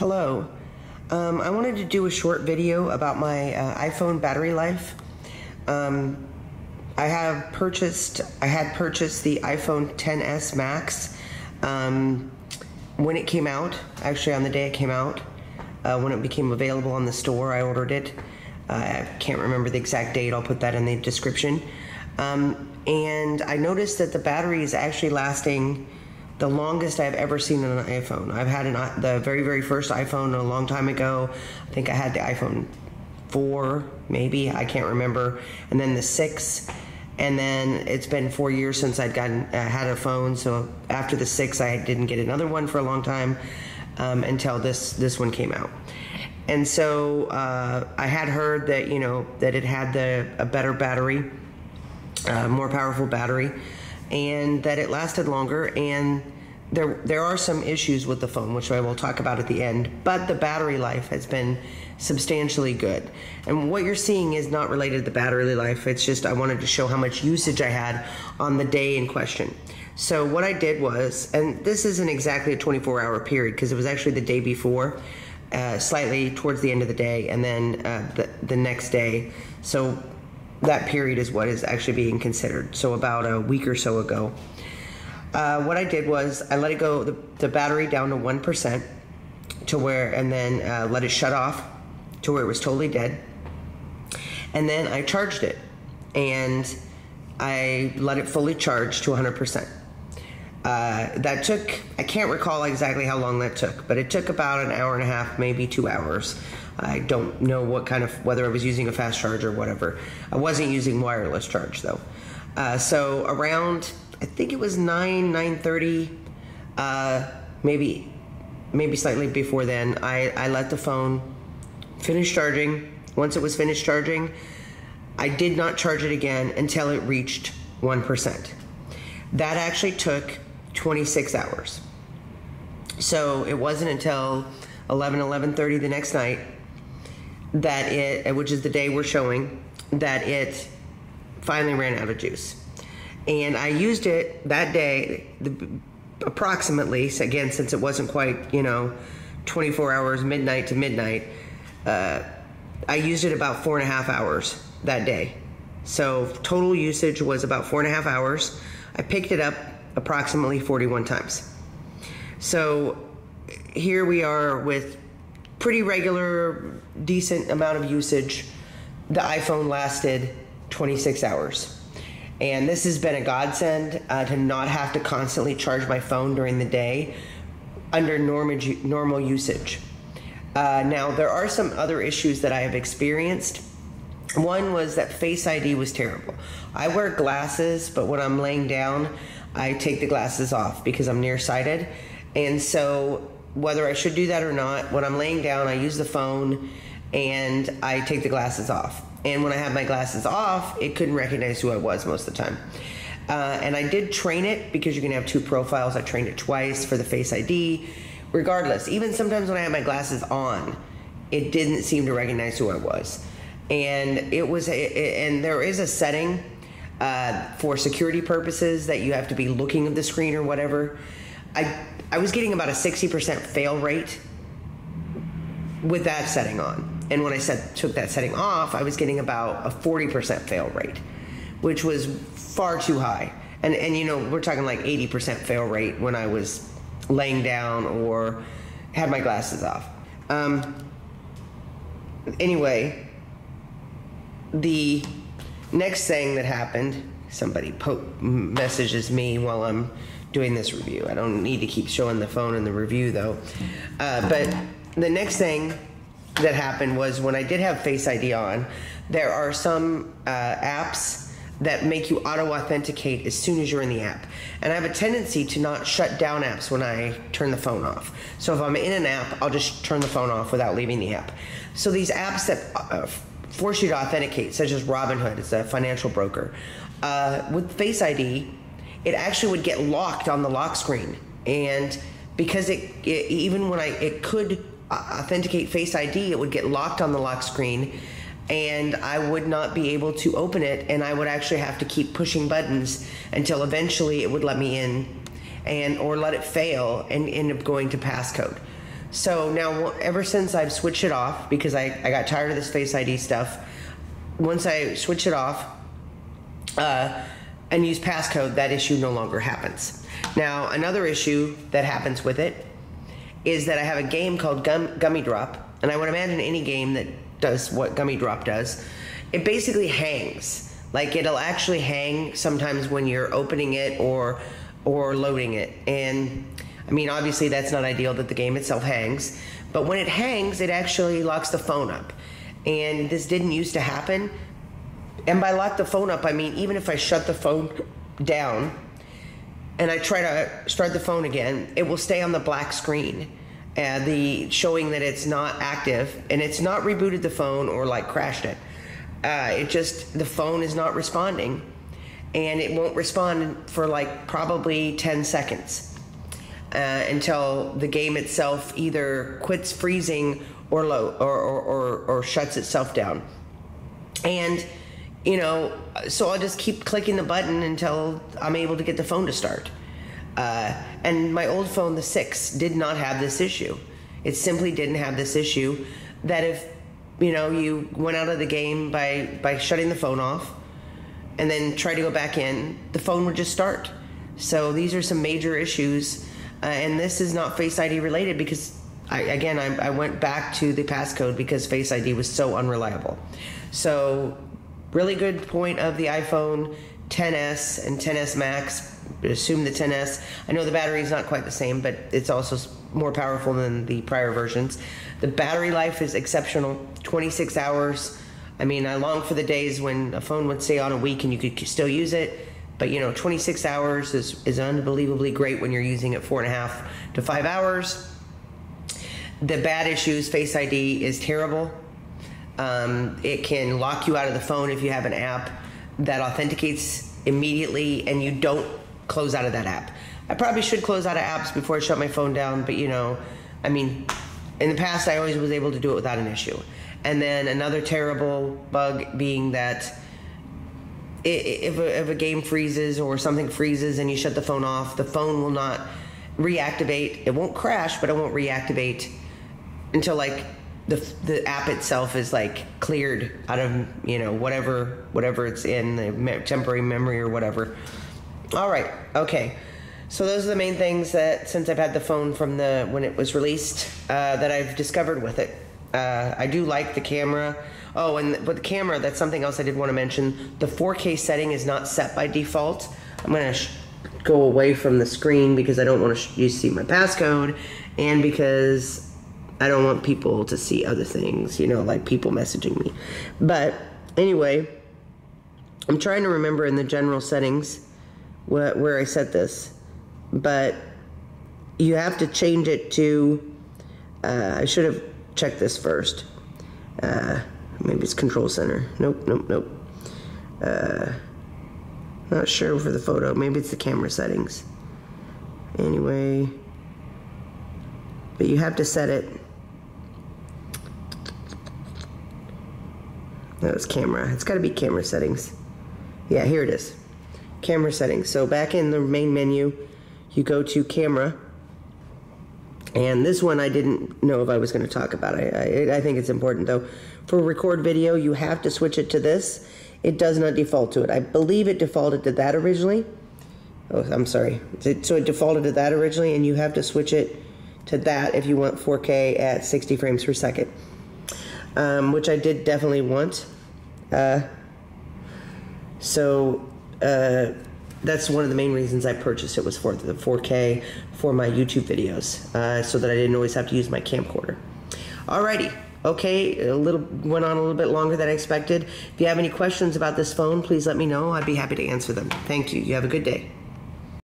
Hello. I wanted to do a short video about my iPhone battery life. I had purchased the iPhone XS Max when it came out. Actually, on the day it came out, when it became available on the store, I ordered it. I can't remember the exact date. I'll put that in the description. And I noticed that the battery is actually lasting the longest I've ever seen on an iPhone. I've had the very, very first iPhone a long time ago. I think I had the iPhone 4, maybe, I can't remember, and then the 6, and then it's been 4 years since had a phone. So after the 6, I didn't get another one for a long time until this one came out. And so I had heard that that it had a better battery, more powerful battery, and that it lasted longer. And there are some issues with the phone, which I will talk about at the end, but the battery life has been substantially good. And what you're seeing is not related to the battery life. It's just I wanted to show how much usage I had on the day in question. So what I did was, and this isn't exactly a 24-hour period because it was actually the day before, slightly towards the end of the day, and then the next day. So that period is what is actually being considered. So about a week or so ago. What I did was I let it go, the battery down to 1% to where, and then let it shut off to where it was totally dead. And then I charged it and I let it fully charge to 100%. That took, I can't recall exactly how long that took, but it took about an hour and a half, maybe 2 hours. I don't know whether I was using a fast charge or whatever. I wasn't using wireless charge though. So around, I think it was 9:30, maybe slightly before then, I let the phone finish charging. Once it was finished charging, I did not charge it again until it reached 1%. That actually took 26 hours. So it wasn't until 11:30 the next night that which is the day we're showing, that it finally ran out of juice. And I used it that day, approximately, again, since it wasn't quite, 24 hours, midnight to midnight, I used it about 4.5 hours that day. So total usage was about 4.5 hours. I picked it up approximately 41 times. So here we are with pretty regular, decent amount of usage. The iPhone lasted 26 hours. And this has been a godsend to not have to constantly charge my phone during the day under normal usage. Now, there are some other issues that I have experienced. One was that Face ID was terrible. I wear glasses, but when I'm laying down, I take the glasses off because I'm nearsighted. And so whether I should do that or not, when I'm laying down, I use the phone and I take the glasses off. And when I had my glasses off, it couldn't recognize who I was most of the time. And I did train it because you can have 2 profiles. I trained it twice for the Face ID. Regardless, even sometimes when I had my glasses on, it didn't seem to recognize who I was. And and there is a setting for security purposes that you have to be looking at the screen or whatever. I was getting about a 60% fail rate with that setting on. And when I took that setting off, I was getting about a 40% fail rate, which was far too high. And we're talking like 80% fail rate when I was laying down or had my glasses off. Anyway, the next thing that happened, somebody messages me while I'm doing this review. I don't need to keep showing the phone in the review though. But the next thing that happened was when I did have Face ID on, there are some apps that make you auto-authenticate as soon as you're in the app. And I have a tendency to not shut down apps when I turn the phone off. So if I'm in an app, I'll just turn the phone off without leaving the app. So these apps that force you to authenticate, such as Robinhood, it's a financial broker, with Face ID, it actually would get locked on the lock screen. And because even when it could authenticate Face ID, it would get locked on the lock screen and I would not be able to open it, and I would actually have to keep pushing buttons until eventually it would let me in or let it fail and end up going to passcode. So now, ever since I've switched it off, because I got tired of this Face ID stuff, once I switch it off and use passcode, that issue no longer happens. Now, another issue that happens with it is that I have a game called Gummy Drop, and I would imagine any game that does what Gummy Drop does, it basically hangs. Like, it'll actually hang sometimes when you're opening it or loading it. And I mean, obviously that's not ideal that the game itself hangs, but when it hangs, it actually locks the phone up. And this didn't used to happen. And by lock the phone up, I mean, even if I shut the phone down and I try to start the phone again, it will stay on the black screen, showing that it's not active, and it's not rebooted the phone or like crashed it. The phone is not responding, and it won't respond for like probably 10 seconds. Until the game itself either quits freezing or shuts itself down. And, you know, so I'll just keep clicking the button until I'm able to get the phone to start. And my old phone, the 6, did not have this issue. It simply didn't have this issue, that if, you know, you went out of the game by shutting the phone off and then tried to go back in, the phone would just start. So these are some major issues. And this is not Face ID related, because I went back to the passcode because Face ID was so unreliable. So really good point of the iPhone XS and XS Max. Assume the XS. I know the battery is not quite the same, but it's also more powerful than the prior versions. The battery life is exceptional, 26 hours. I mean, I long for the days when a phone would stay on a week and you could still use it. But, you know, 26 hours is unbelievably great when you're using it 4.5 to 5 hours. The bad issues, Face ID is terrible. It can lock you out of the phone if you have an app that authenticates immediately and you don't close out of that app. I probably should close out of apps before I shut my phone down, but, you know, I mean, in the past I always was able to do it without an issue. And then another terrible bug being that if a game freezes or something freezes and you shut the phone off, the phone will not reactivate. It won't crash, but it won't reactivate until like the app itself is like cleared out of, you know, whatever it's in, the temporary memory or whatever. All right, okay. So those are the main things that, since I've had the phone from when it was released, that I've discovered with it. I do like the camera. Oh, and with the camera, that's something else I did want to mention. The 4K setting is not set by default. I'm going to go away from the screen because I don't want you to see my passcode, and because I don't want people to see other things, you know, like people messaging me. But anyway, I'm trying to remember in the general settings where I set this. But you have to change it to, I should have checked this first. Maybe it's control center. Nope. Not sure for the photo. Maybe it's the camera settings. Anyway, but you have to set it. No, it's camera. It's got to be camera settings. Yeah, here it is. Camera settings. So back in the main menu, you go to camera. And this one I didn't know if I was going to talk about. I think it's important though. For record video, you have to switch it to this. It does not default to it. I believe it defaulted to that originally. Oh, I'm sorry. So it defaulted to that originally, and you have to switch it to that if you want 4K at 60 frames per second, which I did definitely want. That's one of the main reasons I purchased it, was for the 4K for my YouTube videos, so that I didn't always have to use my camcorder. Alrighty, okay, went on a little bit longer than I expected. If you have any questions about this phone, please let me know. I'd be happy to answer them. Thank you. You have a good day.